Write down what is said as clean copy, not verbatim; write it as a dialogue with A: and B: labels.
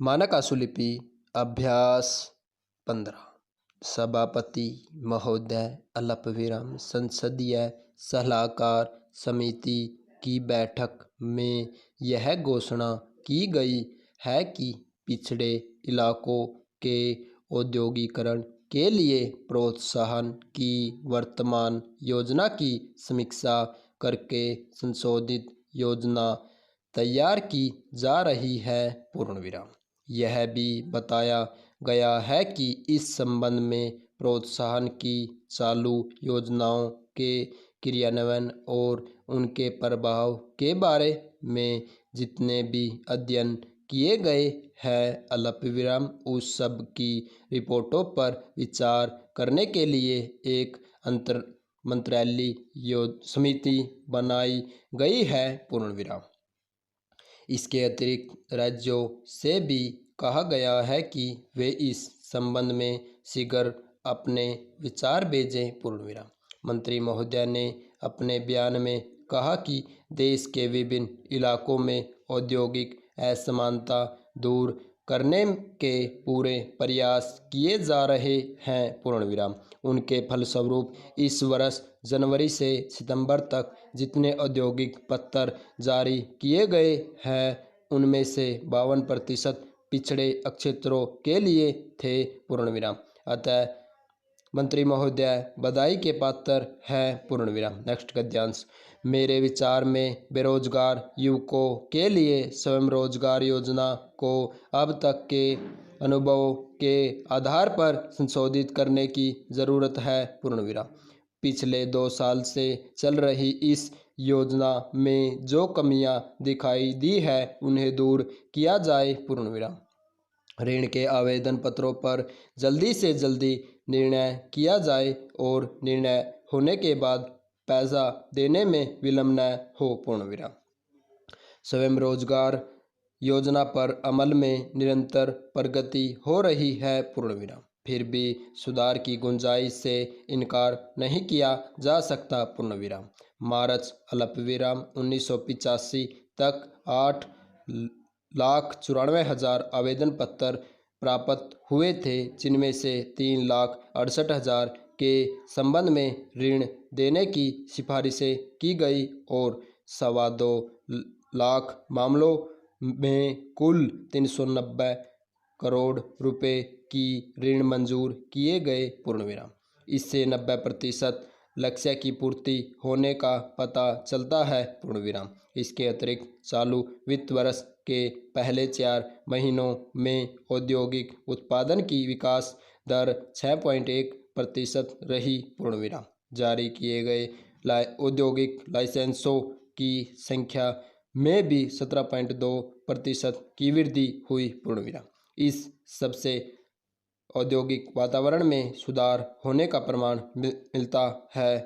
A: मानक आशुलिपि अभ्यास 15। सभापति महोदय अल्पविराम संसदीय सलाहकार समिति की बैठक में यह घोषणा की गई है कि पिछड़े इलाकों के औद्योगिकरण के लिए प्रोत्साहन की वर्तमान योजना की समीक्षा करके संशोधित योजना तैयार की जा रही है। यह भी बताया गया है कि इस संबंध में प्रोत्साहन की चालू योजनाओं के क्रियान्वयन और उनके प्रभाव के बारे में जितने भी अध्ययन किए गए हैं उस सब की रिपोर्टों पर विचार करने के लिए एक अंतर मंत्रालयीय समिति बनाई गई है। इसके अतिरिक्त राज्यों से भी कहा गया है कि वे इस संबंध में शीघ्र अपने विचार भेजें। मंत्री महोदय ने अपने बयान में कहा कि देश के विभिन्न इलाकों में औद्योगिक असमानता दूर करने के पूरे प्रयास किए जा रहे हैं। उनके फलस्वरूप इस वर्ष जनवरी से सितंबर तक जितने औद्योगिक पत्र जारी किए गए हैं उनमें से 52% पिछड़े क्षेत्रों के लिए थे। अतः मंत्री महोदय बधाई के पात्र हैं। नेक्स्ट गद्यांश। मेरे विचार में बेरोजगार युवकों के लिए स्वयं रोजगार योजना को अब तक के अनुभवों के आधार पर संशोधित करने की ज़रूरत है। पिछले 2 साल से चल रही इस योजना में जो कमियां दिखाई दी है उन्हें दूर किया जाए। ऋण के आवेदन पत्रों पर जल्दी से जल्दी निर्णय किया जाए और निर्णय होने के बाद पैसा देने में विलम्ब न हो। स्वयं रोजगार योजना पर अमल में निरंतर प्रगति हो रही है। फिर भी सुधार की गुंजाइश से इनकार नहीं किया जा सकता। मार्च 1985 तक 8,94,000 आवेदन पत्र प्राप्त हुए थे, जिनमें से 3,68,000 के संबंध में ऋण देने की सिफारिशें की गई और 2.25 लाख मामलों में कुल 390 करोड़ रुपए की ऋण मंजूर किए गए। इससे 90% लक्ष्य की पूर्ति होने का पता चलता है। इसके अतिरिक्त चालू वित्त वर्ष के पहले 4 महीनों में औद्योगिक उत्पादन की विकास दर 6.1% रही। जारी किए गए औद्योगिक लाइसेंसों की संख्या में भी 17.2% की वृद्धि हुई। इस सबसे औद्योगिक वातावरण में सुधार होने का प्रमाण मिलता है।